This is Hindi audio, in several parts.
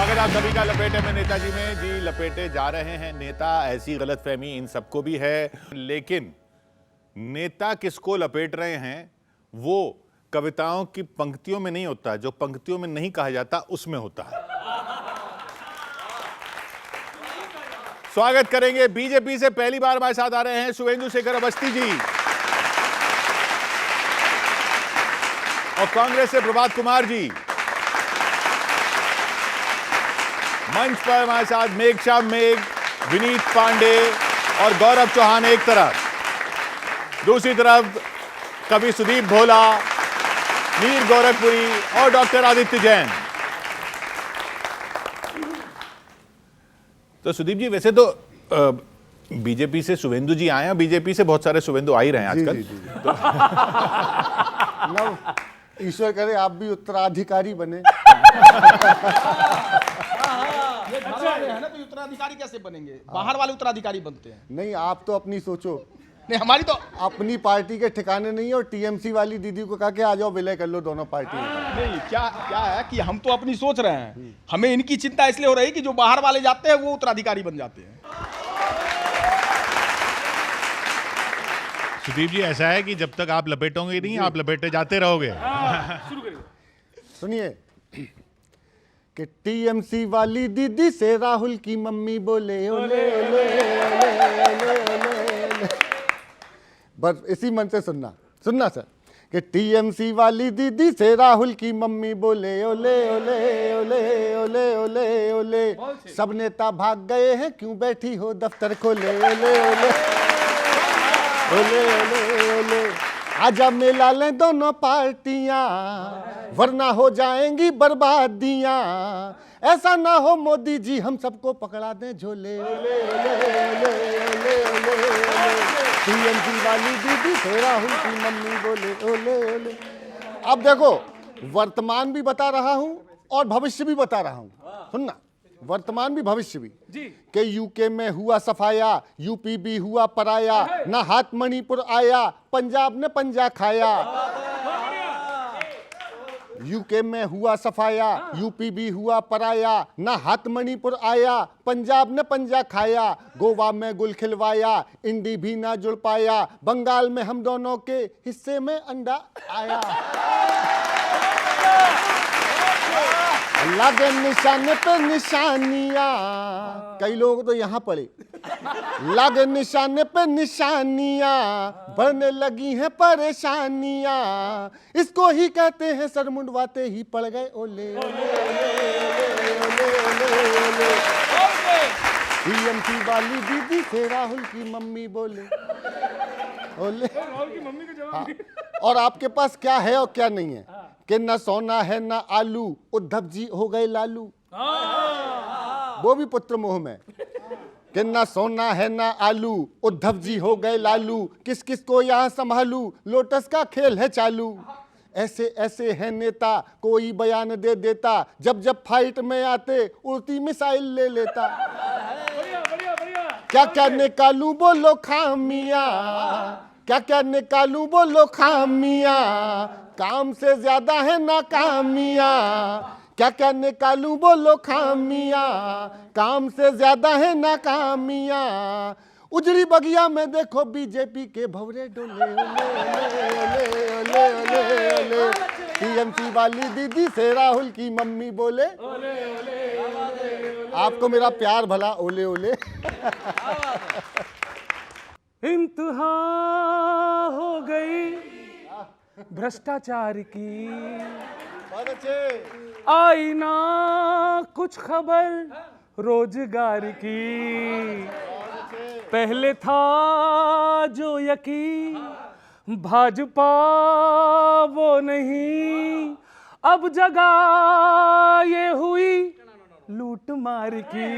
स्वागत आप सभी का लपेटे में नेताजी में। जी लपेटे जा रहे हैं नेता, ऐसी गलतफहमी इन सबको भी है, लेकिन नेता किसको लपेट रहे हैं वो कविताओं की पंक्तियों में नहीं होता, जो पंक्तियों में नहीं कहा जाता उसमें होता है। स्वागत करेंगे बीजेपी से पहली बार हमारे साथ आ रहे हैं शुभेंदु शेखर अवस्थी जी, और कांग्रेस से प्रभात कुमार जी। मंच पर हमारे साथ मेघश्याम मेघ, विनीत पांडे और गौरव चौहान एक तरफ, दूसरी तरफ कवि सुदीप भोला, मीर गोरखपुरी और डॉक्टर आदित्य जैन। तो सुदीप जी, वैसे तो बीजेपी से शुभेंदु जी आए हैं, बीजेपी से बहुत सारे शुभेंदु आ ही रहे हैं आजकल। तो ईश्वर करे आप भी उत्तराधिकारी बने। है ना, तो उत्तराधिकारी कैसे बनेंगे? बाहर वाले उत्तराधिकारी बनते हैं। नहीं, आप तो अपनी सोचो। नहीं, हमारी तो अपनी पार्टी के ठिकाने नहीं है, और टीएमसी वाली दीदी को कहा कि आ जाओ विलय कर लो दोनों पार्टी में। नहीं, क्या है कि हम तो अपनी सोच रहे हैं, हमें इनकी चिंता इसलिए हो रही है कि जो बाहर वाले जाते हैं वो उत्तराधिकारी बन जाते हैं। सुदीप जी, ऐसा है कि जब तक आप लपेटोगे नहीं, आप लपेटे जाते रहोगे। सुनिए कि टीएमसी वाली दीदी से राहुल की मम्मी बोले ओले ओले ओले ओले ओले। बस इसी मन से सुनना सर कि टीएमसी वाली दीदी से राहुल की मम्मी बोले ओले ओले ओले ओले ओले ओले। सब नेता भाग गए हैं, क्यों बैठी हो दफ्तर खोले ओले ओले ओले ओले ओले। आजा मिला लें दोनों पार्टियां, वरना हो जाएंगी बर्बादियां। ऐसा ना हो मोदी जी हम सबको पकड़ा दें झोले ओले ओले ओले ओले ओले ओले। टीएमसी वाली दीदी से राहुल की मम्मी बोले ओले ओले। अब देखो, वर्तमान भी बता रहा हूं और भविष्य भी बता रहा हूं। सुनना, वर्तमान भी भविष्य भी कि यूके में हुआ सफाया, यूपी भी हुआ पराया, ना हाथ मणिपुर आया, पंजाब ने पंजा खाया। यूके में हुआ सफाया, यूपी भी हुआ पराया, ना हाथ मणिपुर आया, पंजाब ने पंजा खाया। गोवा में गुल खिलवाया, इंडी भी ना जुड़ पाया, बंगाल में हम दोनों के हिस्से में अंडा आया। लगे निशाने पे निशानियां, कई लोग तो यहाँ पड़े। लगे निशाने पे निशानियां, बढ़ने लगी हैं परेशानियां। इसको ही कहते हैं सर मुंडवाते ही पड़ गए ओले ओले ओले ओले ओले। टीएमसी वाली दीदी से राहुल की मम्मी बोले ओले। हाँ। और आपके पास क्या है और क्या नहीं है कि न सोना है न आलू, उद्धव जी हो गए लालू। वो भी पुत्र मोह में कि न सोना है न आलू, उद्धव जी हो गए लालू। किस किस को यहाँ संभालू, लोटस का खेल है चालू। ऐसे ऐसे है नेता, कोई बयान दे देता, जब जब फाइट में आते उड़ती मिसाइल ले लेता। क्या क्या निकालू बोलो खामियां, क्या क्या निकालू बोलो खामियां। काम से ज्यादा है नाकामियां, क्या क्या निकालू बोलो खामियां। काम से ज्यादा है नाकामियां। उजड़ी बगिया में देखो बीजेपी के भवरे डोले ओले ओले ओले ओले ओले। टीएमसी वाली दीदी से राहुल की मम्मी बोले ओले ओले। आपको मेरा प्यार भला ओले ओले। इंतहा हो गई भ्रष्टाचार की, आई ना कुछ खबर रोजगार की। पहले था जो यकीन भाजपा वो नहीं, अब जगह ये हुई लूट मार की।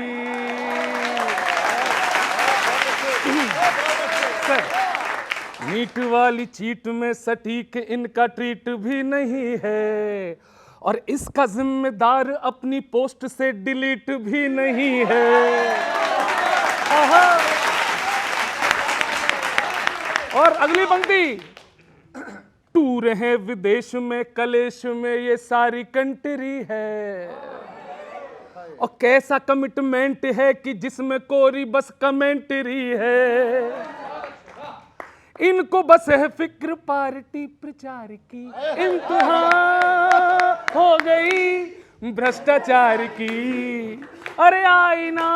नीट वाली चीट में सटीक इनका ट्रीट भी नहीं है, और इसका जिम्मेदार अपनी पोस्ट से डिलीट भी नहीं है। और अगली पंक्ति, टूर है विदेश में कलेश में ये सारी कंट्री है, और कैसा कमिटमेंट है कि जिसमें कोरी बस कमेंट्री है। इनको बस है फिक्र पार्टी प्रचार की, इम्तिहान हो गई भ्रष्टाचार की। अरे आई ना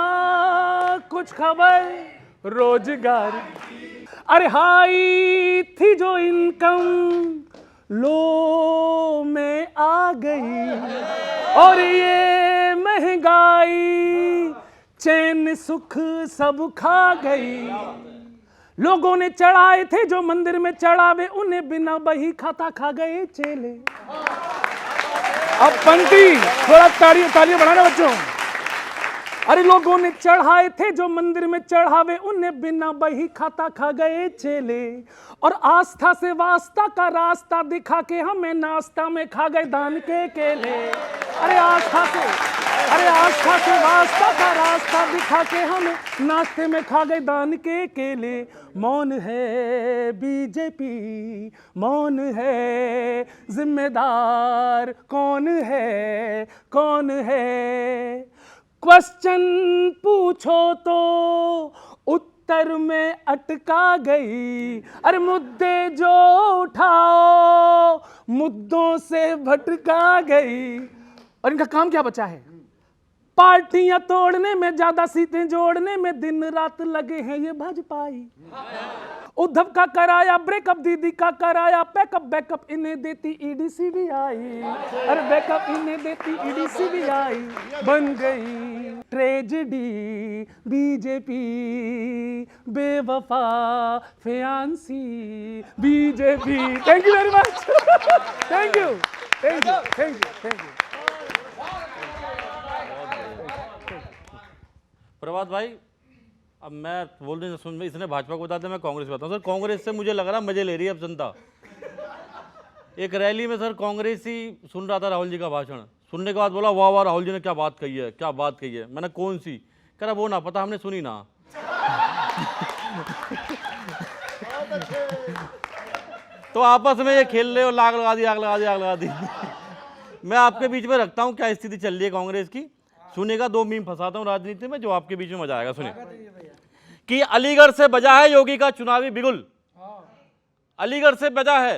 कुछ खबर रोजगार की। अरे हाई थी जो इनकम लो में आ गई, और ये महंगाई चैन सुख सब खा गई। लोगों ने चढ़ाए थे जो मंदिर में चढ़ावे, उन्हें बिना बही खाता खा गए चेले। अब पंक्ति थोड़ा तालियां बढ़ाना बच्चों। अरे लोगों ने चढ़ाए थे जो मंदिर में चढ़ावे, उन्हें बिना बही खाता खा गए चेले। और आस्था से वास्ता का रास्ता दिखा के हमें नाश्ता में खा गए दान के केले। अरे आस्था से वास्ता का रास्ता दिखा के हमें नाश्ते में खा गए दान के केले। मौन है बीजेपी, मौन है जिम्मेदार, कौन है कौन है। क्वेश्चन पूछो तो उत्तर में अटका गई। अरे मुद्दे जो उठाओ मुद्दों से भटका गई। और इनका काम क्या बचा है? पार्टियां तोड़ने में, ज्यादा सीटें जोड़ने में दिन रात लगे हैं ये भाजपाई। उद्धव का कराया ब्रेकअप, दीदी का कराया पैकअप, बैकअप इन्हें देती ईडी सीबीआई। अरे बैकअप इन्हें देती ईडी सीबीआई। बन गई ट्रेजेडी बीजेपी, बेवफा fiancee BJP. Thank you very much. Thank you thank you thank you thank you. Prabhat भाई, अब मैं बोल रही सुन में, इसने भाजपा को बताते, मैं कांग्रेस को बताऊं। सर कांग्रेस से मुझे लग रहा मजे ले रही है अब जनता। एक रैली में सर कांग्रेस ही सुन रहा था राहुल जी का भाषण, सुनने के बाद बोला वाह वाह राहुल जी ने क्या बात कही है, क्या बात कही है। मैंने कौन सी? कह रहा वो ना पता, हमने सुनी ना। तो आपस में ये खेल रहे हो, लाग लगा दी आग लगा दी आग लगा दी। मैं आपके बीच में रखता हूँ क्या स्थिति चल रही है कांग्रेस की। सुनेगा, दो मीम फंसाता हूं राजनीति में जो आपके बीच में मजा आएगा। सुनिए कि अलीगढ़ से बजा है योगी का चुनावी बिगुल। अलीगढ़ से बजा है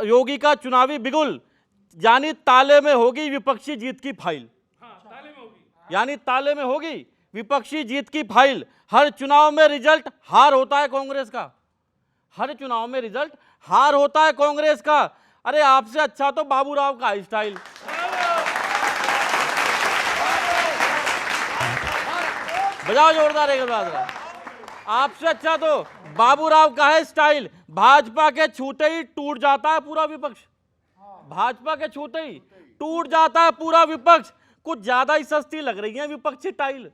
योगी का चुनावी बिगुल, यानी ताले में होगी विपक्षी जीत की फाइल। यानी ताले में होगी विपक्षी जीत की फाइल। हर चुनाव में रिजल्ट हार होता है कांग्रेस का। हर चुनाव में रिजल्ट हार होता है कांग्रेस का। अरे आपसे अच्छा तो बाबूराव का स्टाइल। बजाओ जोरदार एक बात। आपसे अच्छा तो बाबूराव का है स्टाइल। भाजपा के छूते ही टूट जाता है पूरा विपक्ष। भाजपा के छूते ही टूट जाता है पूरा विपक्ष। कुछ ज्यादा ही सस्ती लग रही है विपक्षी टाइल।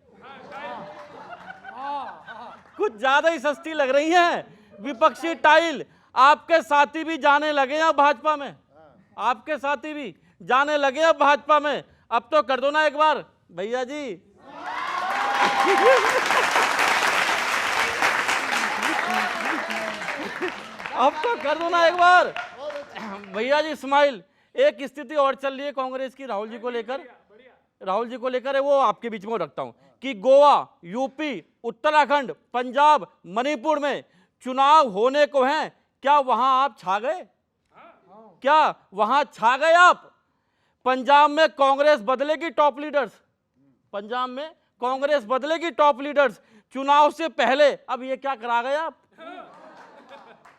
कुछ ज्यादा ही सस्ती लग रही है विपक्षी टाइल। आपके साथी भी जाने लगे हैं भाजपा में। आपके साथी भी जाने लगे हैं भाजपा में। अब तो कर दो ना एक बार भैया जी। अब तो कर दो ना एक बार भैया जी स्माइल। एक स्थिति और चल रही है कांग्रेस की राहुल जी को लेकर। राहुल जी को लेकर है, वो आपके बीच में रखता हूं कि गोवा, यूपी, उत्तराखंड, पंजाब, मणिपुर में चुनाव होने को हैं। क्या वहां आप छा गए? क्या वहां छा गए आप? पंजाब में कांग्रेस बदलेगी टॉप लीडर्स। पंजाब में कांग्रेस बदलेगी टॉप लीडर्स। चुनाव से पहले अब ये क्या करा गए आप?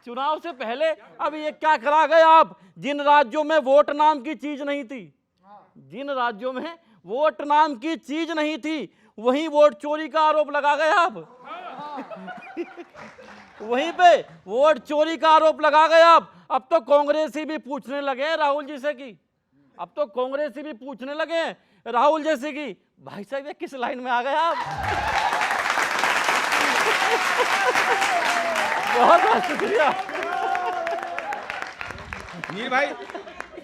चुनाव से पहले अब ये क्या करा गए आप? जिन राज्यों में वोट नाम की चीज नहीं थी, जिन राज्यों में वोट नाम की चीज नहीं थी, वहीं वोट चोरी का आरोप लगा गए आप। वहीं पे वोट चोरी का आरोप लगा गए आप। अब तो कांग्रेसी भी पूछने लगे हैं राहुल जी से कि अब तो कांग्रेसी भी पूछने लगे हैं राहुल जी से कि भाई साहब ये किस लाइन में आ गए आप? बहुत बहुत शुक्रिया।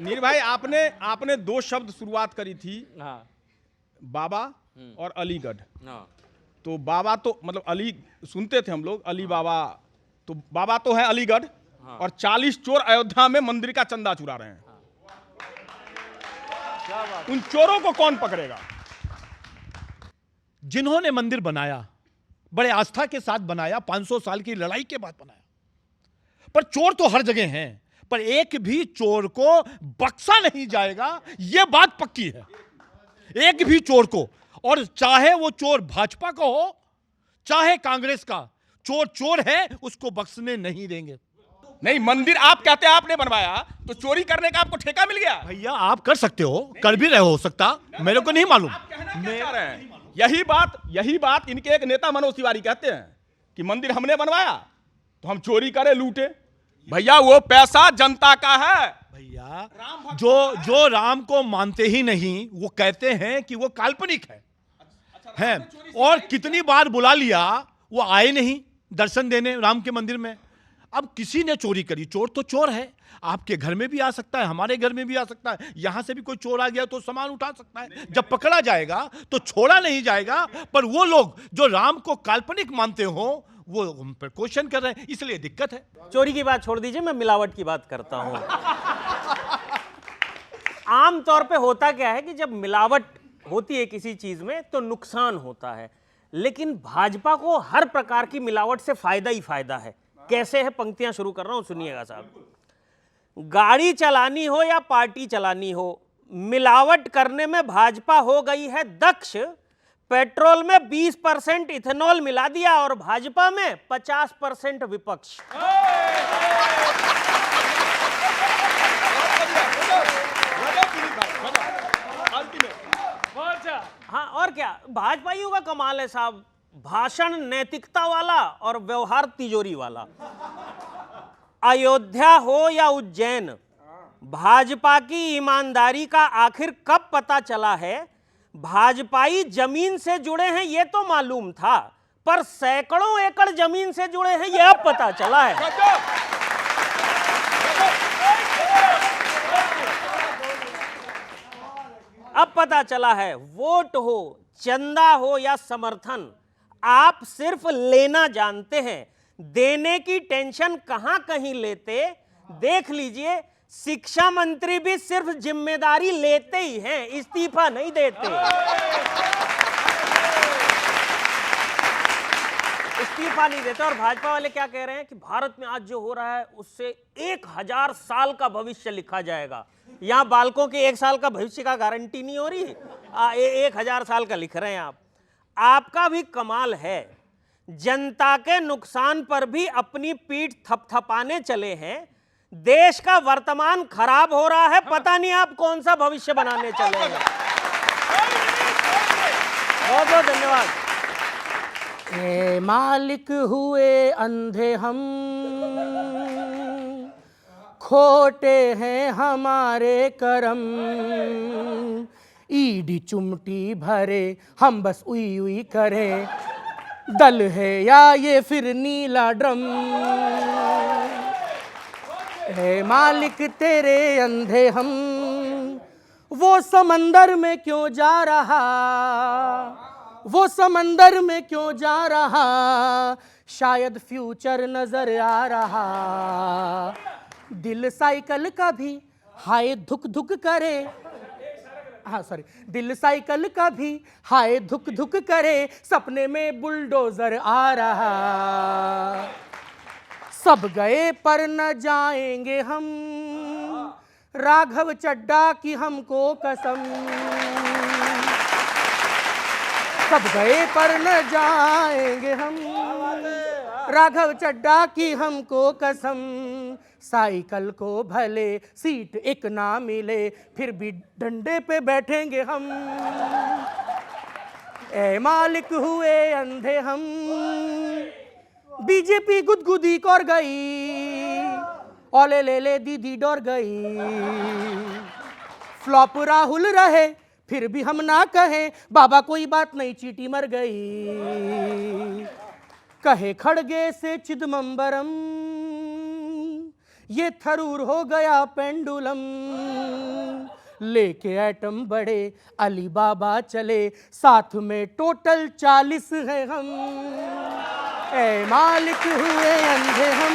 नीर भाई आपने दो शब्द शुरुआत करी थी। हाँ बाबा और अलीगढ़। हाँ तो बाबा तो मतलब अली सुनते थे हम लोग, अली बाबा। तो बाबा तो है अलीगढ़। हाँ। और 40 चोर अयोध्या में मंदिर का चंदा चुरा रहे हैं। क्या बात। उन चोरों को कौन पकड़ेगा? जिन्होंने मंदिर बनाया बड़े आस्था के साथ बनाया, 500 साल की लड़ाई के बाद बनाया, पर चोर तो हर जगह हैं, पर एक भी चोर को बख्शा नहीं जाएगा, यह बात पक्की है। एक भी चोर को, और चाहे वो चोर भाजपा का हो चाहे कांग्रेस का, चोर चोर है, उसको बख्शने नहीं देंगे। नहीं, मंदिर आप कहते हैं आपने बनवाया, तो चोरी करने का आपको ठेका मिल गया? भैया आप कर सकते हो, कर भी रहे हो सकता, मेरे को नहीं मालूम। आप कहना क्या चाह रहे हैं? यही बात इनके एक नेता मनोज तिवारी कहते हैं कि मंदिर हमने बनवाया तो हम चोरी करें, लूटे। भैया वो पैसा जनता का है। भैया जो राम को मानते ही नहीं, वो कहते हैं कि वो काल्पनिक है। और कितनी बार बुला लिया, वो आए नहीं दर्शन देने राम के मंदिर में। अब किसी ने चोरी करी, चोर तो चोर है, आपके घर में भी आ सकता है, हमारे घर में भी आ सकता है, यहां से भी कोई चोर आ गया तो सामान उठा सकता है। जब पकड़ा जाएगा तो छोड़ा नहीं जाएगा। पर वो लोग जो राम को काल्पनिक मानते हो, वो हम पर क्वेश्चन कर रहे हैं, इसलिए दिक्कत है। चोरी की बात छोड़ दीजिए, मैं मिलावट की बात करता हूं। आम तौर पे होता क्या है कि जब मिलावट होती है किसी चीज में तो नुकसान होता है, लेकिन भाजपा को हर प्रकार की मिलावट से फायदा ही फायदा है। कैसे है, पंक्तियां शुरू कर रहा हूं, सुनिएगा साहब। गाड़ी चलानी हो या पार्टी चलानी हो, मिलावट करने में भाजपा हो गई है दक्ष। पेट्रोल में 20% इथेनॉल मिला दिया और भाजपा में 50% विपक्ष। हाँ, और क्या, भाजपाइयों का कमाल है साहब, भाषण नैतिकता वाला और व्यवहार तिजोरी वाला। अयोध्या हो या उज्जैन, भाजपा की ईमानदारी का आखिर कब पता चला है। भाजपाई जमीन से जुड़े हैं ये तो मालूम था, पर सैकड़ों एकड़ जमीन से जुड़े हैं ये अब पता चला है। अब पता चला है, वोट हो, चंदा हो या समर्थन, आप सिर्फ लेना जानते हैं, देने की टेंशन कहां कहीं लेते। देख लीजिए, शिक्षा मंत्री भी सिर्फ जिम्मेदारी लेते ही हैं, इस्तीफा नहीं देते। इस्तीफा नहीं देते। और भाजपा वाले क्या कह रहे हैं कि भारत में आज जो हो रहा है उससे 1000 साल का भविष्य लिखा जाएगा। यहां बालकों के 1 साल का भविष्य का गारंटी नहीं हो रही, 1000 साल का लिख रहे हैं आप। आपका भी कमाल है, जनता के नुकसान पर भी अपनी पीठ थपथपाने चले हैं। देश का वर्तमान खराब हो रहा है, पता नहीं आप कौन सा भविष्य बनाने चले हैं। बहुत बहुत धन्यवाद। ए मालिक हुए अंधे हम, खोटे हैं हमारे करम, ईडी चुमटी भरे हम बस उई उई करें, दल है या ये फिर नीला ड्रम। है मालिक तेरे अंधे हम, वो समंदर में क्यों जा रहा, वो समंदर में क्यों जा रहा, शायद फ्यूचर नजर आ रहा। दिल साइकिल का भी हाय धुक धुक करे, हाँ सॉरी, दिल साइकिल का भी हाय धुक धुक करे, सपने में बुलडोजर आ रहा। सब गए पर न जाएंगे हम, राघव चड्डा की हमको कसम। सब गए पर न जाएंगे हम, राघव चड्डा की हमको कसम। साइकिल को भले सीट एक ना मिले, फिर भी डंडे पे बैठेंगे हम। ए मालिक हुए अंधे हम, बीजेपी गुदगुदी कर गई, ओले ले ले दीदी डर गई। फ्लॉप राहुल रहे फिर भी हम ना कहें, बाबा कोई बात नहीं चीटी मर गई। कहे खड़गे से चिदम्बरम, ये थरूर हो गया पेंडुलम। लेके एटम बड़े अली बाबा चले, साथ में टोटल 40 है हम। ए मालिक हुए अंधे हम,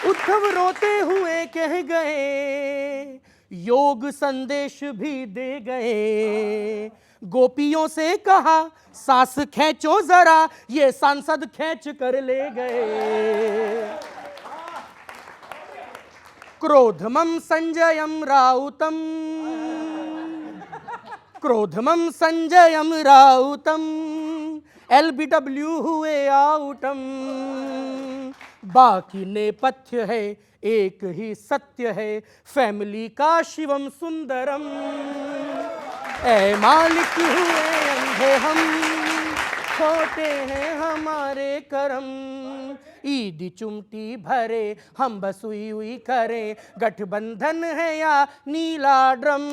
उद्धव रोते हुए कह गए, योग संदेश भी दे गए। गोपियों से कहा सांस खींचो जरा, ये सांसद खींच कर ले गए। क्रोधमं संजयं राउतम, क्रोधमं संजयं राउतम, LBW हुए आउटम। बाकी नेपथ्य है, एक ही सत्य है, फैमिली का शिवम सुंदरम। ऐ मालिक हुए अंधे हम, छोटे हैं हमारे करम। ईदी चुमटी भरे हम बस हुई हुई करें, गठबंधन है या नीला ड्रम।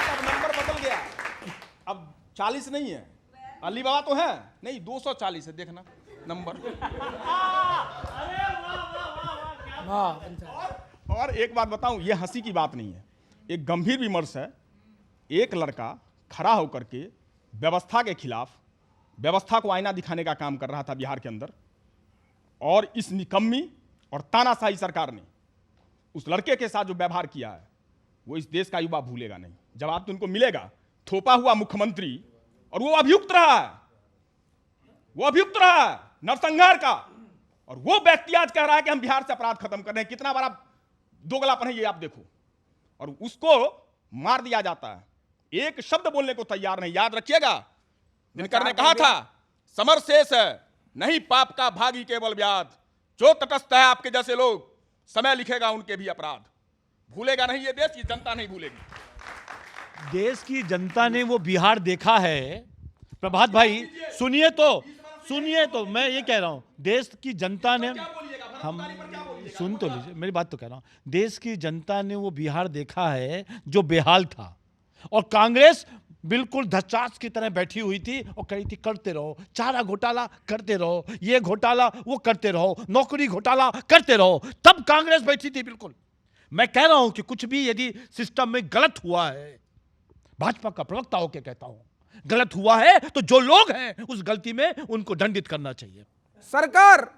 अब नंबर बदल गया, अब 40 नहीं है, अली बाबा तो है नहीं, 240 है, देखना नंबर। और एक बात बताऊं, ये हंसी की बात नहीं है, एक गंभीर विमर्श है। एक लड़का खड़ा होकर के व्यवस्था के खिलाफ, व्यवस्था को आईना दिखाने का काम कर रहा था बिहार के अंदर, और इस निकम्मी और तानाशाही सरकार ने उस लड़के के साथ जो व्यवहार किया है, वो इस देश का युवा भूलेगा नहीं। जवाब तो उनको मिलेगा, थोपा हुआ मुख्यमंत्री, और वो अभियुक्त रहा है, वो अभियुक्त रहा है नरसंहार का, और वो व्यक्ति आज कह रहा है कि हम बिहार से अपराध खत्म कर रहे हैं। कितना बड़ा दोगलापन है ये आप देखो। और उसको मार दिया जाता है, एक शब्द बोलने को तैयार नहीं। याद रखिएगा, दिनकर ने कहा था, समर शेष है नहीं पाप का भागी केवल व्याध, जो तटस्थ है आपके जैसे लोग, समय लिखेगा उनके भी अपराध। भूलेगा नहीं ये देश की जनता, नहीं भूलेगी। देश की जनता ने वो बिहार देखा है। प्रभात भाई सुनिए तो मैं ये कह रहा हूं, देश की जनता ने, हम सुन तो लीजिए, मेरी बात तो कह रहा हूं, देश की जनता ने वो बिहार देखा है जो बेहाल था, और कांग्रेस बिल्कुल धचास की तरह बैठी हुई थी और कही थी करते रहो, चारा घोटाला करते रहो, ये घोटाला वो करते रहो, नौकरी घोटाला करते रहो। तब कांग्रेस बैठी थी बिल्कुल। मैं कह रहा हूं कि कुछ भी यदि सिस्टम में गलत हुआ है, भाजपा का प्रवक्ता होकर कहता हूं, गलत हुआ है तो जो लोग हैं उस गलती में उनको दंडित करना चाहिए। सरकार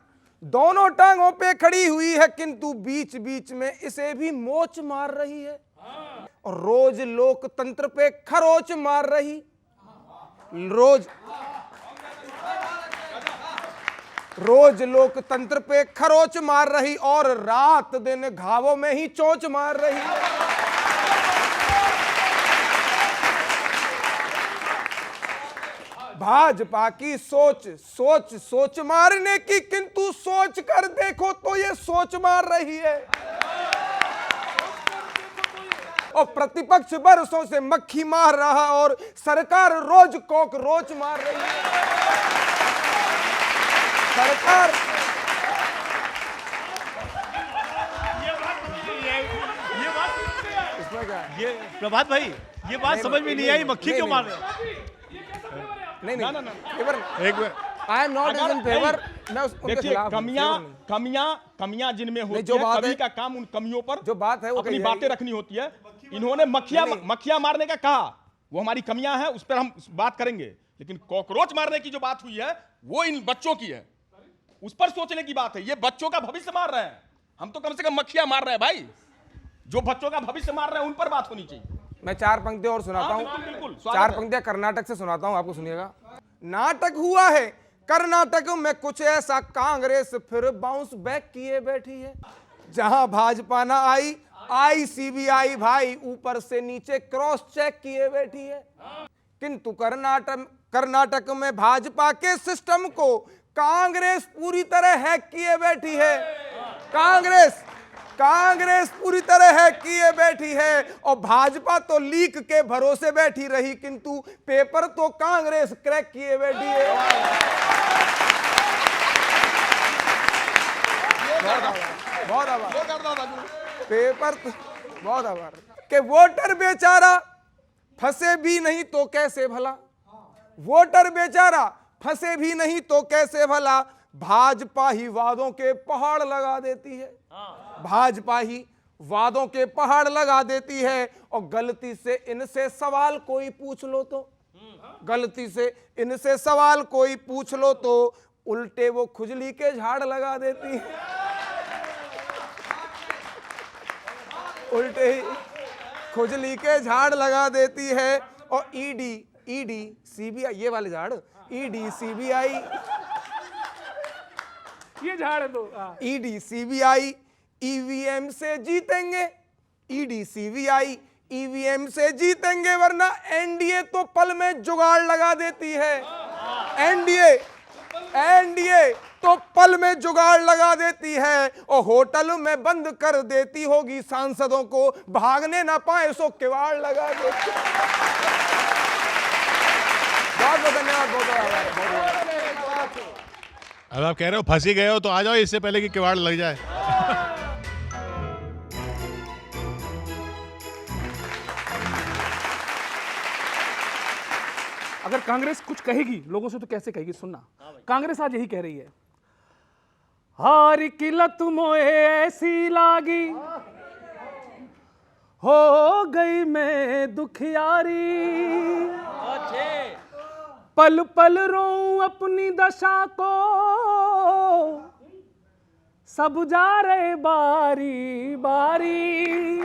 दोनों टांगों पे खड़ी हुई है, किंतु बीच बीच में इसे भी मोच मार रही है, और रोज लोकतंत्र पे खरोच मार रही। रोज लोकतंत्र पे खरोच मार रही, और रात दिन घावों में ही चोंच मार रही है। भाजपा की सोच मारने की, किंतु सोच कर देखो तो ये सोच मार रही है। और प्रतिपक्ष बरसों से मक्खी मार रहा, और सरकार रोज कॉकरोच मार रही है। सरकार इसमें क्या है? ये प्रभात भाई, ये बात समझ में नहीं आई, मक्खी क्यों मार रहे हैं? नहीं ना। एक minute, I am not in favour. मैं उनके देखिए, खिलाफ हूं। कमियां जिनमें होती जो है, बात कभी है- का काम उन कमियों पर जो बात है वो अपनी कही बातें जाएगी। रखनी होती है। इन्होंने मक्खियां मारने का कहा, वो हमारी कमियां हैं, उस पर हम बात करेंगे। लेकिन कॉकरोच मारने की जो बात हुई है वो इन बच्चों की है, उस पर सोचने की बात है। ये बच्चों का भविष्य मार रहे हैं, हम तो कम से कम मक्खियां मार रहे हैं भाई। जो बच्चों का भविष्य मार रहे हैं उन पर बात होनी चाहिए। मैं 4 पंक्तियां और सुनाता बिल्कुल, हूं। बिल्कुल, स्वागत 4 है। पंक्तियां कर्नाटक से सुनाता हूं, आपको सुनिएगा। नाटक हुआ है कर्नाटक में कुछ ऐसा, कांग्रेस फिर बाउंस बैक किए बैठी है। जहां भाजपा ना आई सीबीआई भाई ऊपर से नीचे क्रॉस चेक किए बैठी है। किंतु कर्नाटक में भाजपा के सिस्टम को कांग्रेस पूरी तरह हैक किए बैठी है। कांग्रेस पूरी तरह हैक किए बैठी है, और भाजपा तो लीक के भरोसे बैठी रही, किंतु पेपर तो कांग्रेस क्रैक किए बैठी है। बहुत आभार। पेपर तो बहुत आभार। कि वोटर बेचारा फंसे भी नहीं तो कैसे भला, वोटर बेचारा फंसे भी नहीं तो कैसे भला, भाजपा ही वादों के पहाड़ लगा देती है। भाजपा ही वादों के पहाड़ लगा देती है, और गलती से इनसे सवाल कोई पूछ लो तो, गलती से इनसे सवाल कोई पूछ लो तो उल्टे वो खुजली के झाड़ लगा देती है। खुजली के झाड़ लगा देती है। और ईडी सीबीआई, ये वाले झाड़, ईडी सीबीआई, ये झाड़ दो। ईडी सीबीआई ईवीएम से जीतेंगे, ईडी सीबीआई ईवीएम से जीतेंगे, वरना एनडीए तो पल में जुगाड़ लगा देती है। एनडीए तो पल में जुगाड़ लगा देती है और होटल में बंद कर देती होगी सांसदों को, भागने ना पाए सो किवाड़ लगा देती। बहुत बहुत धन्यवाद, बहुत। अब आप कह रहे हो फंसी गए हो तो आ जाओ इससे पहले कि किवाड़ लग जाए। अगर कांग्रेस कुछ कहेगी लोगों से तो कैसे कहेगी, सुनना। कांग्रेस आज यही कह रही है, हार की लत मोहे ऐसी लागी, हो गई मैं दुखियारी, पल पल रोऊं अपनी दशा को, सब जा रहे बारी बारी,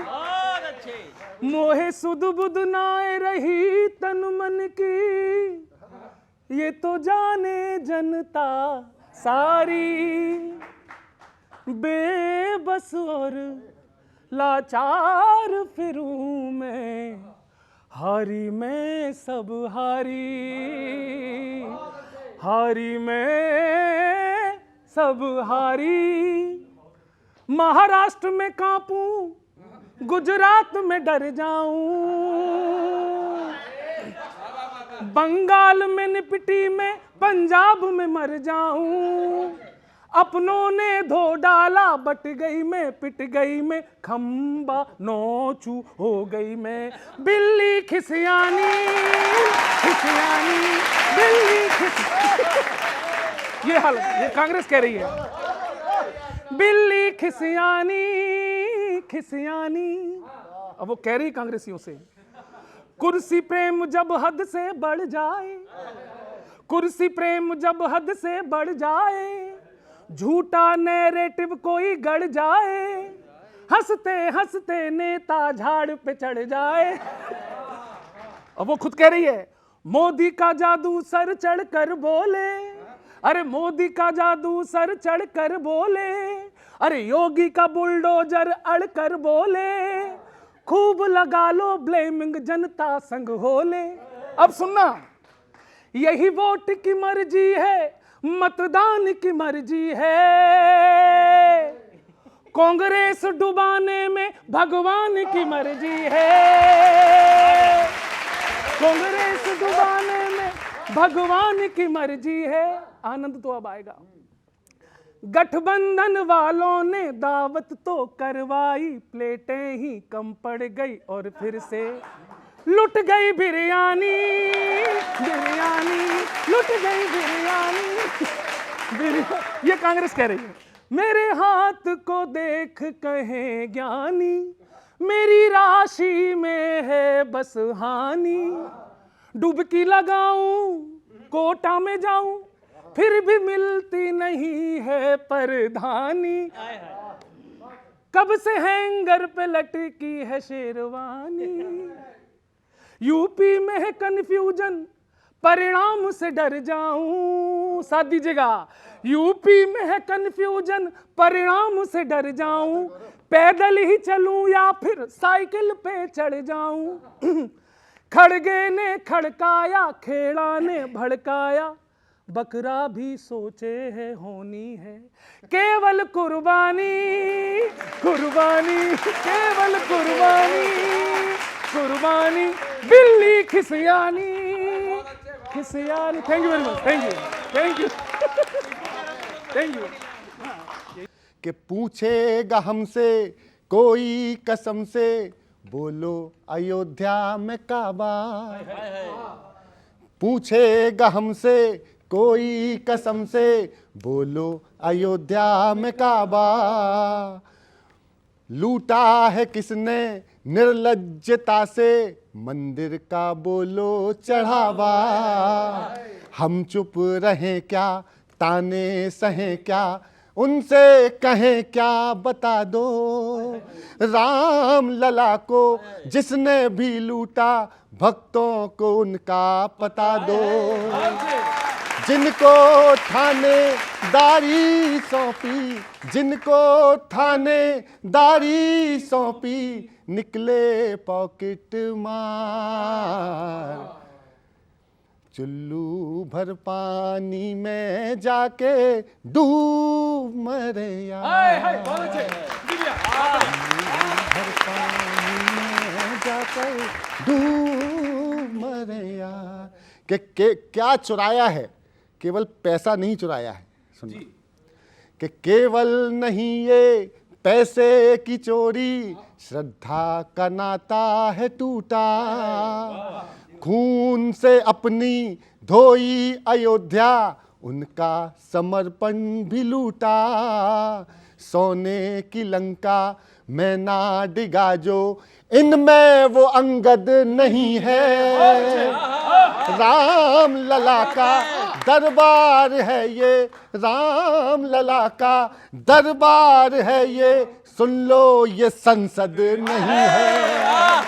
मोहे सुध बुध नाए रही तन मन की, ये तो जाने जनता सारी, बेबस और लाचार फिरूं मैं, हारी मैं सब हारी, हारी मैं सब हारी, महाराष्ट्र में कांपूं, गुजरात में डर जाऊं, बंगाल में निपटी में पंजाब में मर जाऊं, अपनों ने धो डाला बट गई मैं, पिट गई मैं, खंबा नोचू हो गई मैं, बिल्ली खिसियानी खिसियानी बिल्ली ये हालत, ये कांग्रेस कह रही है, बिल्ली खिसियानी खिसियानी। अब वो कह रही कांग्रेसियों से, कुर्सी प्रेम जब हद से बढ़ जाए, कुर्सी प्रेम जब हद से बढ़ जाए, झूठा नैरेटिव कोई गढ़ जाए, हंसते हंसते नेता झाड़ पे चढ़ जाए। अब वो खुद कह रही है, मोदी का जादू सर चढ़ कर बोले, अरे मोदी का जादू सर चढ़ कर बोले, अरे योगी का बुलडोजर अड़ कर बोले, खूब लगा लो ब्लेमिंग जनता संग होले। अब सुनना, यही वोट की मर्जी है, मतदान की मर्जी है, कांग्रेस डुबाने में भगवान की मर्जी है, कांग्रेस डुबाने में भगवान की मर्जी है। आनंद तो अब आएगा। गठबंधन वालों ने दावत तो करवाई, प्लेटें ही कम पड़ गई और फिर से लुट गई बिरयानी, बिरयानी लुट गई बिरयानी। ये कांग्रेस कह रही है, मेरे हाथ को देख कहे ज्ञानी, मेरी राशि में है बस हानि, डुबकी लगाऊं कोटा में जाऊं, फिर भी मिलती नहीं है परधानी, कब से हैंगर पे लटकी है शेरवानी, यूपी में है कंफ्यूजन परिणाम से डर जाऊं। साथ दीजिएगा, यूपी में है कंफ्यूजन परिणाम से डर जाऊं, पैदल ही चलूं या फिर साइकिल पे चढ़ जाऊं, खड़गे ने खड़काया खेड़ा ने भड़काया, बकरा भी सोचे है होनी है केवल कुर्बानी, कुर्बानी केवल कुर्बानी, कुर्बानी बिल्ली खिसियानी, खिसियानी। Thank you very much, thank you, thank you, thank you. कि पूछेगा हमसे कोई कसम से, बोलो अयोध्या में काबा, पूछेगा हमसे कोई कसम से, बोलो अयोध्या में काबा, लूटा है किसने निर्लज्जता से, मंदिर का बोलो चढ़ावा, हम चुप रहें क्या ताने सहें क्या, उनसे कहें क्या बता दो, राम लला को जिसने भी लूटा, भक्तों को उनका पता दो। जिनको थानेदारी सौंपी, जिनको थानेदारी सौंपी, निकले पॉकेट मार। चुल्लू भर पानी में जाके डूब मरे यार, भर पानी में जाकर डूब मरे यार। के क्या चुराया है? केवल पैसा नहीं चुराया है, सुनिए, कि केवल नहीं ये पैसे की चोरी, श्रद्धा का नाता है टूटा। खून से अपनी धोई अयोध्या, उनका समर्पण भी लूटा। सोने की लंका में ना डिगा जो, इनमें वो अंगद नहीं है। राम लला का दरबार है ये, राम लला का दरबार है ये, सुन लो ये संसद नहीं है।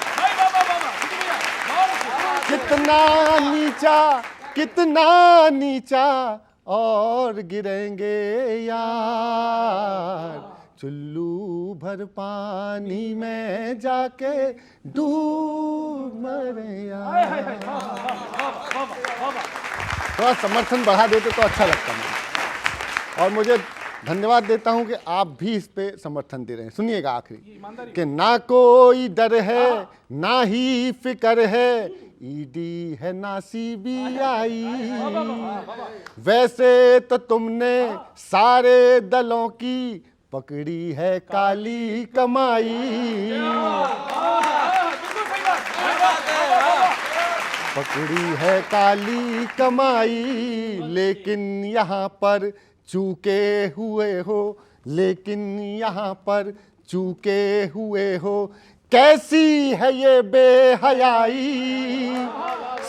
कितना नीचा, कितना नीचा और गिरेंगे यार। चुल्लू भर पानी में जाके डूब मरे यार। थोड़ा समर्थन बढ़ा देते तो अच्छा लगता मुझे, और मुझे धन्यवाद देता हूं कि आप भी इस पे समर्थन दे रहे हैं। सुनिएगा आखिरी, कि ना कोई डर है ना ही फिक्र है, ईडी है ना सीबीआई। वैसे तो तुमने सारे दलों की पकड़ी है काली कमाई। पकड़ी है काली कमाई, लेकिन यहाँ पर चूके हुए हो, लेकिन यहाँ पर चूके हुए हो। कैसी है ये बेहयाई,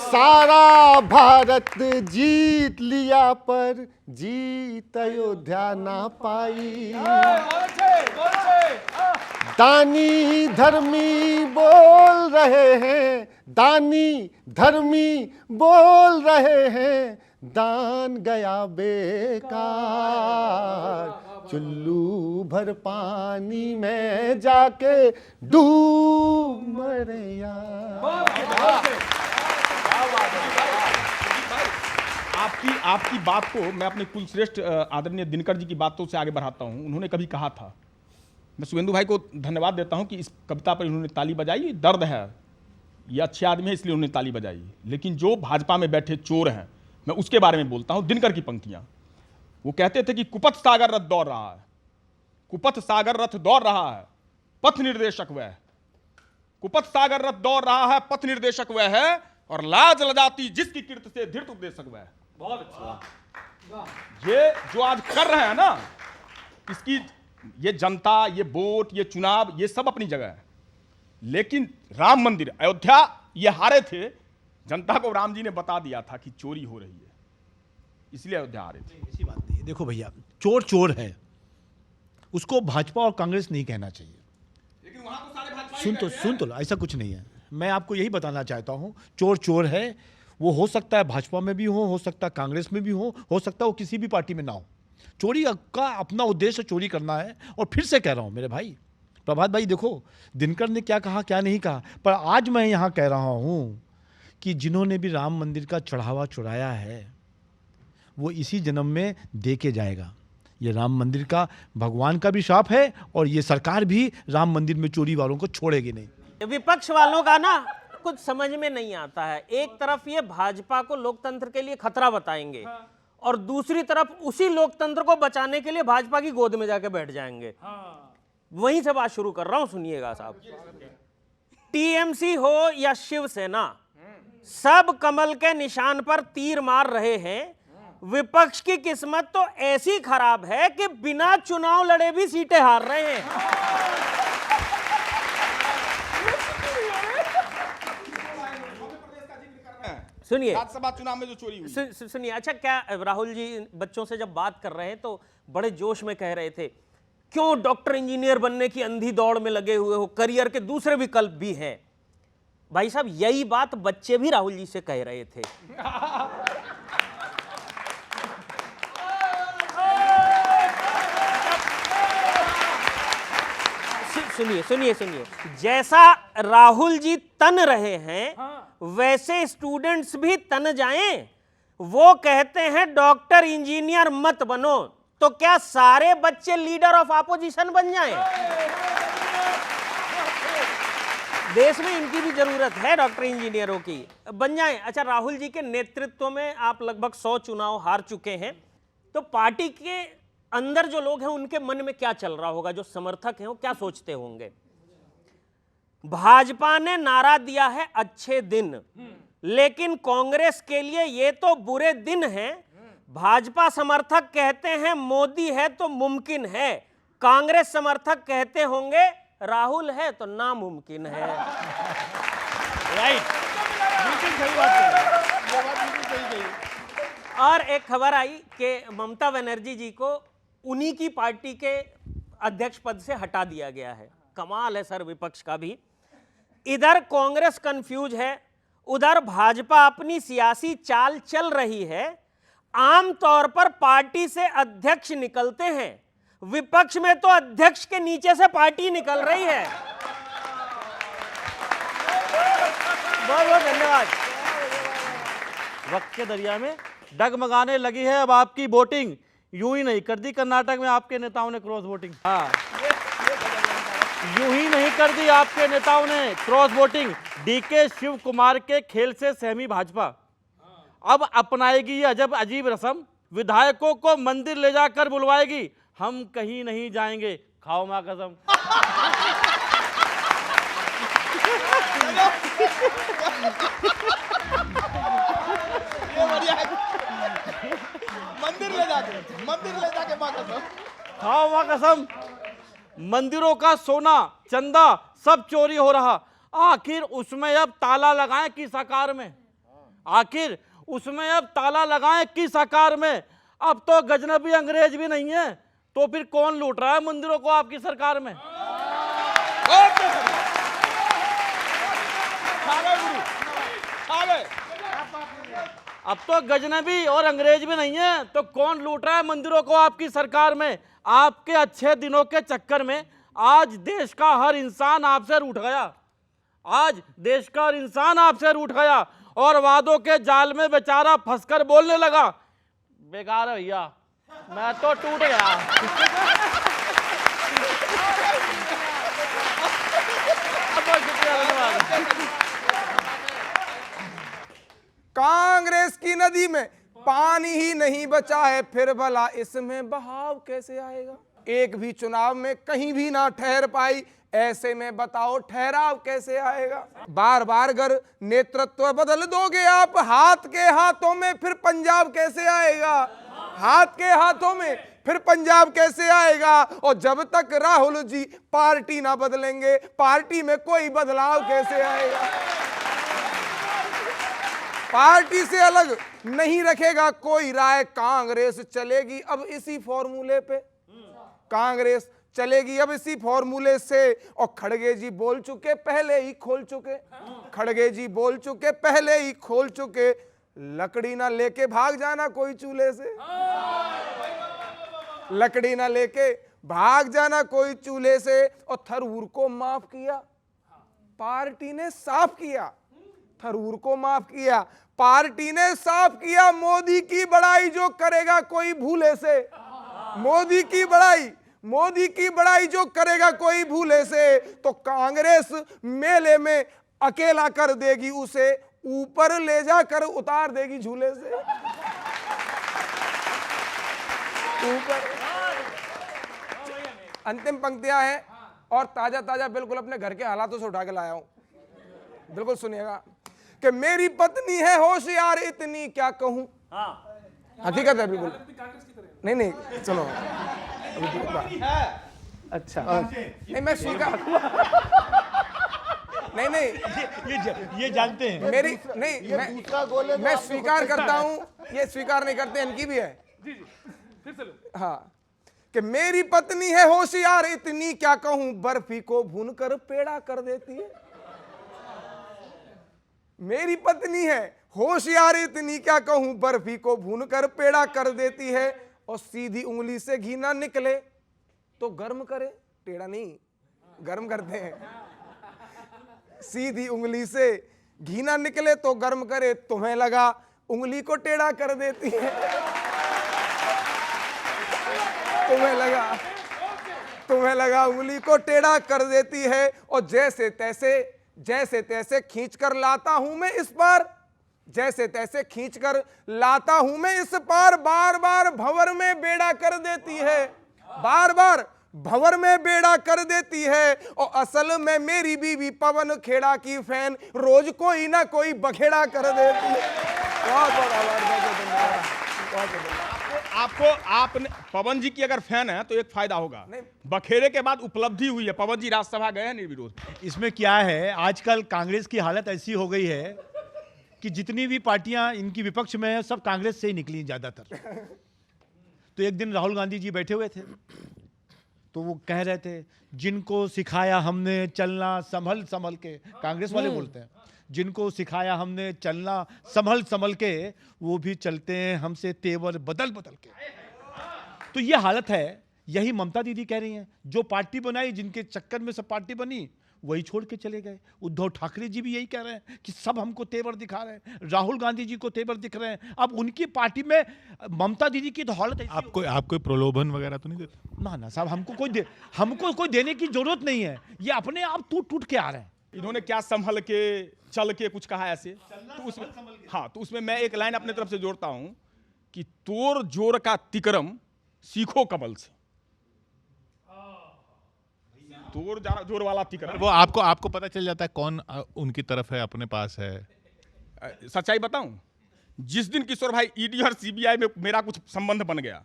सारा भारत जीत लिया पर जीत अयोध्या ना पाई। दानी धर्मी बोल रहे हैं, दानी धर्मी बोल रहे हैं, दान गया बेकार। चुल्लू भर पानी में जाके डूब मरे यार। आपकी बात को मैं अपने कुलश्रेष्ठ आदरणीय दिनकर जी की बातों से आगे बढ़ाता हूं। उन्होंने कभी कहा था, मैं सुवेंदु भाई को धन्यवाद देता हूं कि इस कविता पर इन्होंने ताली बजाई। दर्द है, ये अच्छे आदमी है इसलिए उन्होंने ताली बजाई, लेकिन जो भाजपा में बैठे चोर हैं, मैं उसके बारे में बोलता हूं। दिनकर की पंक्तियां, वो कहते थे कि कुपथ सागर रथ दौड़ रहा है, कुपथ सागर रथ दौड़ रहा है, पथ निर्देशक वह। कुपथ सागर रथ दौड़ रहा है, पथ निर्देशक वह है, और लाज लजाती जिसकी कीर्ति से धीर्त उपदेशक वह। बहुत अच्छा। ये जो आज कर रहे हैं ना, इसकी ये जनता, ये वोट, ये चुनाव, ये सब अपनी जगह है, लेकिन राम मंदिर अयोध्या ये हारे थे। जनता को राम जी ने बता दिया था कि चोरी हो रही है, इसलिए अयोध्या हारे थे। ऐसी बात नहीं है। देखो भैया, चोर चोर है, उसको भाजपा और कांग्रेस नहीं कहना चाहिए। लेकिन वहां तो सारे भाजपा सुन तो लो, ऐसा कुछ नहीं है। मैं आपको यही बताना चाहता हूं, चोर चोर है। वो हो सकता है भाजपा में भी हो सकता है कांग्रेस में भी हो सकता है वो किसी भी पार्टी में ना हो। चोरी का अपना उद्देश्य चोरी करना है। और फिर से कह रहा हूं मेरे भाई प्रभात भाई, देखो दिनकर ने क्या कहा क्या नहीं कहा, पर आज मैं यहां कह रहा हूं कि जिन्होंने भी राम मंदिर का चढ़ावा चुराया है वो इसी जन्म में दे के जाएगा। ये राम मंदिर का भगवान का भी शाप है, और ये सरकार भी राम मंदिर में चोरी वालों को छोड़ेगी नहीं। विपक्ष वालों का ना कुछ समझ में नहीं आता है। एक तरफ ये भाजपा को लोकतंत्र के लिए खतरा बताएंगे, और दूसरी तरफ उसी लोकतंत्र को बचाने के लिए भाजपा की गोद में जाके बैठ जाएंगे। वहीं से बात शुरू कर रहा हूं, सुनिएगा साहब। टीएमसी हो या शिवसेना, सब कमल के निशान पर तीर मार रहे हैं। विपक्ष की किस्मत तो ऐसी खराब है कि बिना चुनाव लड़े भी सीटें हार रहे हैं। सुनिए राज्यसभा चुनाव में जो चोरी हुई। सुनिए, अच्छा क्या राहुल जी बच्चों से जब बात कर रहे हैं तो बड़े जोश में कह रहे थे क्यों डॉक्टर इंजीनियर बनने की अंधी दौड़ में लगे हुए हो, करियर के दूसरे विकल्प भी हैं। भाई साहब यही बात बच्चे भी राहुल जी से कह रहे थे। सुनिए, जैसा राहुल जी तन रहे हैं वैसे स्टूडेंट्स भी तन जाएं। वो कहते हैं डॉक्टर इंजीनियर मत बनो, तो क्या सारे बच्चे लीडर ऑफ ऑपोजिशन बन जाएं? देश में इनकी भी जरूरत है, डॉक्टर इंजीनियरों की बन जाएं। अच्छा, राहुल जी के नेतृत्व में आप लगभग 100 चुनाव हार चुके हैं, तो पार्टी के अंदर जो लोग हैं उनके मन में क्या चल रहा होगा, जो समर्थक हैं वो क्या सोचते होंगे? भाजपा ने नारा दिया है अच्छे दिन, लेकिन कांग्रेस के लिए ये तो बुरे दिन हैं। भाजपा समर्थक कहते हैं मोदी है तो मुमकिन है, कांग्रेस समर्थक कहते होंगे राहुल है तो नामुमकिन है। राइट, बिल्कुल सही बात है, ये बात बिल्कुल सही कही। और एक खबर आई कि ममता बनर्जी जी को उन्हीं की पार्टी के अध्यक्ष पद से हटा दिया गया है। कमाल है सर विपक्ष का भी। इधर कांग्रेस कंफ्यूज है, उधर भाजपा अपनी सियासी चाल चल रही है। आमतौर पर पार्टी से अध्यक्ष निकलते हैं, विपक्ष में तो अध्यक्ष के नीचे से पार्टी निकल रही है। बहुत बहुत धन्यवाद। वक्त के दरिया में डगमगाने लगी है अब आपकी वोटिंग। यूं ही नहीं कर दी कर्नाटक में आपके नेताओं ने क्रॉस वोटिंग। हाँ, यूं ही नहीं कर दी आपके नेताओं ने cross voting. DK Shivakumar के खेल से सहमी भाजपा अब अपनाएगी ये अजीब रस्म। विधायकों को मंदिर ले जाकर बुलवाएगी, हम कहीं नहीं जाएंगे, खाओ मां कसम। ये बढ़िया है। मंदिर ले जाके मां कसम, खाओ मां कसम। मंदिरों का सोना चंदा सब चोरी हो रहा, आखिर उसमें अब ताला लगाएं किस आकार में? आखिर उसमें अब ताला लगाएं किस आकार में? अब तो गजनबी अंग्रेज भी नहीं है, तो फिर कौन लूट रहा है मंदिरों को आपकी सरकार में? अब तो गजनबी और अंग्रेज भी नहीं है, तो कौन लूट रहा है मंदिरों को आपकी सरकार में? आपके अच्छे दिनों के चक्कर में आज देश का हर इंसान आपसे रूठ गया। आज देश का हर इंसान आपसे रूठ गया और वादों के जाल में बेचारा फंसकर बोलने लगा, बेकार है भैया, मैं तो टूट गया। बहुत शुक्रिया, धन्यवाद। कांग्रेस की नदी में पानी ही नहीं बचा है, फिर भला इसमें बहाव कैसे आएगा? एक भी चुनाव में कहीं भी ना ठहर पाई, ऐसे में बताओ ठहराव कैसे आएगा? बार बार अगर नेतृत्व बदल दोगे आप हाथ के हाथों में, फिर पंजाब कैसे आएगा? हाथ के हाथों में फिर पंजाब कैसे आएगा? और जब तक राहुल जी पार्टी ना बदलेंगे, पार्टी में कोई बदलाव कैसे आएगा? पार्टी से अलग नहीं रखेगा कोई राय, कांग्रेस चलेगी अब इसी फॉर्मूले पे। कांग्रेस चलेगी अब इसी फॉर्मूले से। और खड़गे जी बोल चुके, पहले ही खोल चुके। खड़गे जी बोल चुके, पहले ही खोल चुके। लकड़ी ना लेके भाग जाना कोई चूल्हे से, लकड़ी ना लेके भाग जाना कोई चूल्हे से। और थरूर को माफ किया, पार्टी ने साफ किया। थरूर को माफ किया, पार्टी ने साफ किया। मोदी की बड़ाई जो करेगा कोई भूले से, मोदी की बड़ाई जो करेगा कोई भूले से, तो कांग्रेस मेले में अकेला कर देगी उसे, ऊपर ले जाकर उतार देगी झूले से ऊपर। अंतिम पंक्तियां हैं और ताजा ताजा बिल्कुल अपने घर के हालातों से उठा के लाया हूं, बिल्कुल सुनिएगा। कि मेरी पत्नी है होशियार इतनी क्या कहूं। हकीकत है बिल्कुल। नहीं चलो अच्छा नहीं मैं स्वीकार नहीं नहीं ये जानते हैं। मेरी नहीं दूसरा गोल है जो मैं आपने स्वीकार खुद से करता हूं, ये स्वीकार नहीं करते, इनकी भी है। जी जी फिर से लो। हाँ कि मेरी पत्नी है होशियार इतनी, क्या कहूं बर्फी को भूनकर पेड़ा कर देती है। मेरी पत्नी है होशियार इतनी, क्या कहूं बर्फी को भूनकर पेड़ा कर देती है। और सीधी उंगली से घी ना निकले तो गर्म करे, टेढ़ा नहीं, गर्म करते हैं। सीधी उंगली से घी ना निकले तो गर्म करे, तुम्हें लगा उंगली को टेढ़ा कर देती है। तुम्हें लगा उंगली को टेढ़ा कर देती है। और जैसे तैसे खींच कर लाता हूं मैं इस पार, जैसे तैसे खींच कर लाता हूं मैं इस पार। बार बार भंवर में बेड़ा कर देती है, बार बार भंवर में बेड़ा कर देती है। और असल में मेरी बीवी पवन खेड़ा की फैन, रोज कोई ना कोई बखेड़ा कर देती है। बहुत बहुत आभार, बहुत धन्यवाद। आपको आपने पवन जी की अगर फैन है तो एक फायदा होगा, बखेड़े के बाद उपलब्धि हुई है। पवन जी राज्यसभा गए हैं निर्विरोध। इसमें क्या है, आजकल कांग्रेस की हालत ऐसी हो गई है कि जितनी भी पार्टियां इनकी विपक्ष में है सब कांग्रेस से ही निकली ज्यादातर। तो एक दिन राहुल गांधी जी बैठे हुए थे तो वो कह रहे थे, जिनको सिखाया हमने चलना संभल संभल के, कांग्रेस वाले बोलते हैं, जिनको सिखाया हमने चलना संभल संभल के, वो भी चलते हैं हमसे तेवर बदल बदल के। तो ये हालत है। यही ममता दीदी कह रही हैं, जो पार्टी बनाई, जिनके चक्कर में सब पार्टी बनी, वही छोड़ के चले गए। उद्धव ठाकरे जी भी यही कह रहे हैं कि सब हमको तेवर दिखा रहे हैं, राहुल गांधी जी को तेवर दिख रहे हैं। अब उनकी पार्टी में ममता दीदी की तो हालत ऐसी आप कोई प्रलोभन वगैरह तो नहीं देते? ना साहब, हमको कोई देने की जरूरत नहीं है, ये अपने आप टूट टूट के आ रहे हैं। इन्होंने क्या संभल के चल के कुछ कहा ऐसे, तो उसमें हाँ, तो उसमें मैं एक लाइन अपने तरफ से जोड़ता हूं कि तोर जोर का तिकरम सीखो कमल से। तोर जोर वाला तिकरम, वो आपको पता चल जाता है कौन उनकी तरफ है, अपने पास है। सच्चाई बताऊं, जिस दिन किशोर भाई ईडी और सीबीआई में मेरा कुछ संबंध बन गया,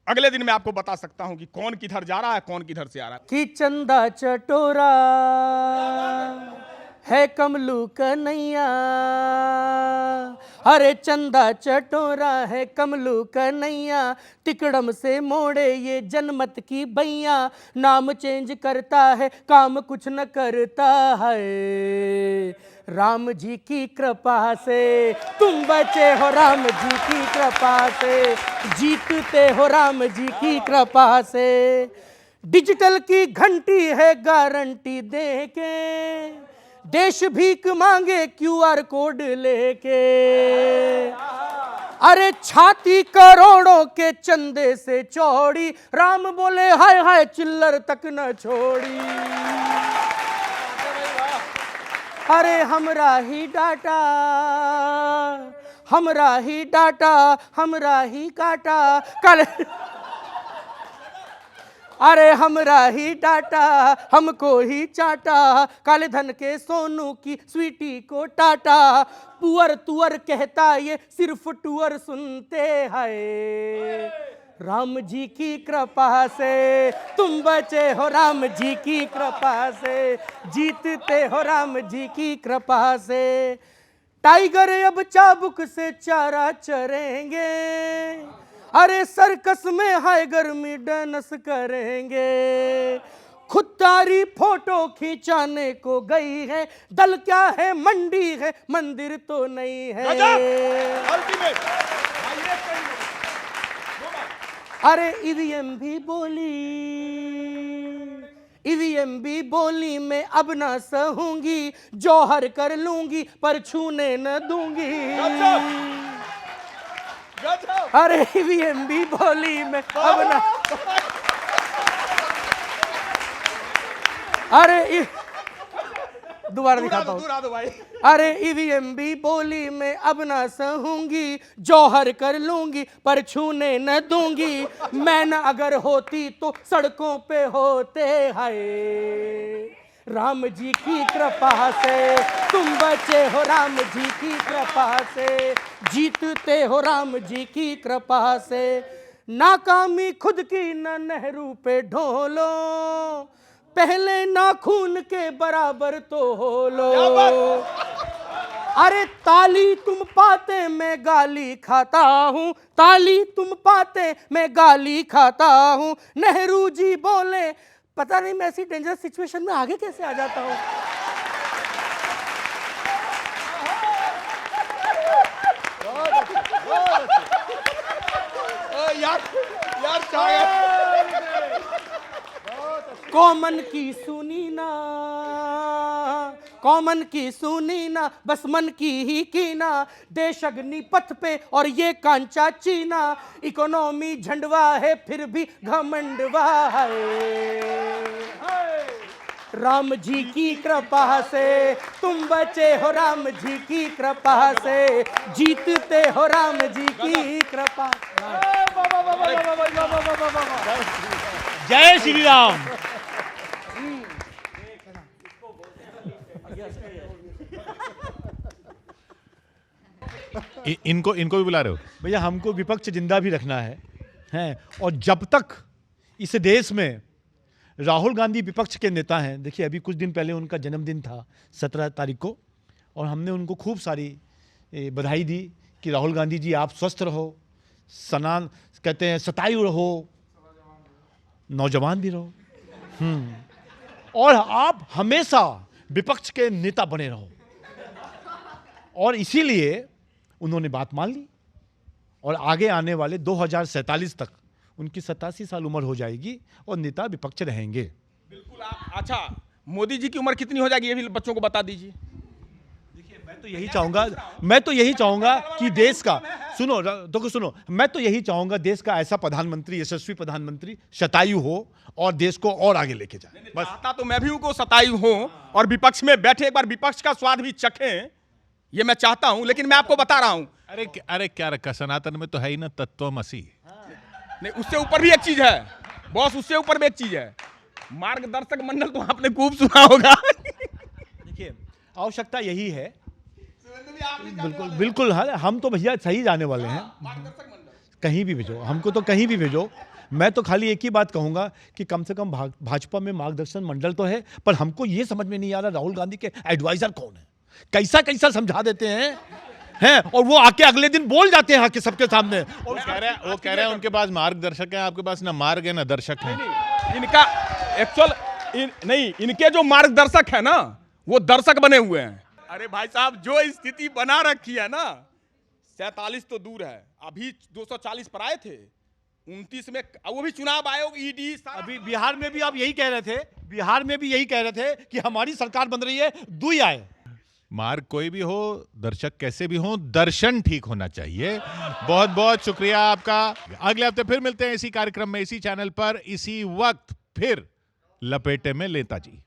अगले दिन मैं आपको बता सकता हूं कि कौन किधर जा रहा है, कौन किधर से आ रहा है। कि चंदा चटोरा है कमलू कन्हैया, अरे चंदा चटोरा है कमलू कन्हैया, तिकड़म से मोड़े ये जनमत की भैया, नाम चेंज करता है काम कुछ न करता है, राम जी की कृपा से तुम बचे हो, राम जी की कृपा से जीतते हो, राम जी की कृपा से। डिजिटल की घंटी है गारंटी दे के, देश भीख मांगे क्यूआर कोड लेके, अरे छाती करोड़ों के चंदे से चौड़ी, राम बोले हाय हाय चिल्लर तक न छोड़ी। अरे हमरा ही डाटा, हमरा ही डाटा, हमरा ही काटा कल, अरे हमरा ही डाटा हमको ही चाटा, काले धन के सोनू की स्वीटी को टाटा, पुअर तुअर कहता ये सिर्फ टूअर सुनते हैं, राम जी की कृपा से तुम बचे हो, राम जी की कृपा से जीतते हो, राम जी की कृपा से। टाइगर अब चाबुक से चारा चरेंगे, अरे सर्कस में हाय गर्मी डांस करेंगे, खुददारी फोटो खिंचाने को गई है, दल क्या है मंडी है मंदिर तो नहीं है। अरे ईवीएम भी बोली, ईवीएम भी बोली मैं अब ना सहूंगी, जौहर कर लूंगी पर छूने न दूंगी। अरे ईवीएम भी बोली मैं अब ना, अरे दोबारा दिखाता हूँ। अरे ईवीएम भी बोली मैं अब ना सहूंगी, जौहर कर लूंगी पर छूने न दूंगी, मैं न अगर होती तो सड़कों पे होते हाय, राम जी की कृपा से तुम बचे हो, राम जी की कृपा से जीतते हो, राम जी की कृपा से। नाकामी खुद की न नेहरू पे ढोलो, पहले नाखून के बराबर तो हो लो। अरे ताली तुम पाते मैं गाली खाता हूँ, ताली तुम पाते मैं गाली खाता हूँ। नेहरू जी बोले, पता नहीं मैं ऐसी डेंजरस सिचुएशन में आगे कैसे आ जाता हूँ। कॉमन की सुनी ना, कॉमन की सुनी ना, बस मन की ही कीना। देश अग्नि पथ पे और ये कांचा चीना, इकोनॉमी झंडवा है फिर भी घमंडवा है। राम जी की कृपा से तुम बचे हो, राम जी की कृपा से जीतते हो, राम जी की कृपा। जय श्री राम। इनको भी बुला रहे हो? भैया हमको विपक्ष जिंदा भी रखना है। और जब तक इस देश में राहुल गांधी विपक्ष के नेता हैं, देखिए अभी कुछ दिन पहले उनका जन्मदिन था 17 तारीख को, और हमने उनको खूब सारी बधाई दी कि राहुल गांधी जी आप स्वस्थ रहो, कहते हैं सतायु रहो, नौजवान भी रहो, और आप हमेशा विपक्ष के नेता बने रहो। और इसीलिए उन्होंने बात मान ली, और आगे आने वाले 2047 तक उनकी 87 साल उम्र हो जाएगी और नेता विपक्ष रहेंगे। बिल्कुल। आप अच्छा, मोदी जी की उम्र कितनी हो जाएगी ये भी बच्चों को बता दीजिए। देखिए मैं तो यही चाहूंगा कि देश का सुनो, मैं तो यही चाहूंगा देश का ऐसा प्रधानमंत्री, यशस्वी प्रधानमंत्री शतायु हो और देश को और आगे लेके जाए। बस चाहता तो मैं भी उनको शतायु हूं और विपक्ष में बैठे एक बार विपक्ष का स्वाद भी चखें, ये मैं चाहता हूं। लेकिन मैं आपको बता रहा हूं, अरे क्या रखा, सनातन में तो है ही ना तत्वमसी। नहीं, उससे ऊपर भी एक चीज है बॉस, उससे ऊपर भी एक चीज है, मार्गदर्शक मंडल तो आपने खूब सुना होगा। देखिए आवश्यकता यही है, बिल्कुल हम तो भैया सही जाने वाले हैं, कहीं भी भेजो हमको, तो कहीं भी भेजो। मैं तो खाली एक ही बात कहूंगा कि कम से कम भाजपा में मार्गदर्शन मंडल तो है, पर हमको ये समझ में नहीं आ रहा राहुल गांधी के एडवाइजर कौन है। कैसा समझा देते हैं और वो आके अगले दिन बोल जाते हैं आके सबके सामने। और वो कह रहे हैं उनके पास मार्गदर्शक है, आपके पास ना मार्ग है ना दर्शक है। इनका नहीं, इनके जो मार्गदर्शक है ना वो दर्शक बने हुए हैं। अरे भाई साहब, जो स्थिति बना रखी है ना, 47 तो दूर है, अभी 240 पर आए थे, 29 में वो भी चुनाव आयोग, ईडी, अभी बिहार में भी आप यही कह रहे थे कि हमारी सरकार बन रही है, दुई आए। मार्ग कोई भी हो, दर्शक कैसे भी हो, दर्शन ठीक होना चाहिए। बहुत बहुत शुक्रिया आपका। अगले हफ्ते फिर मिलते हैं इसी कार्यक्रम में, इसी चैनल पर, इसी वक्त। फिर लपेटे में नेताजी।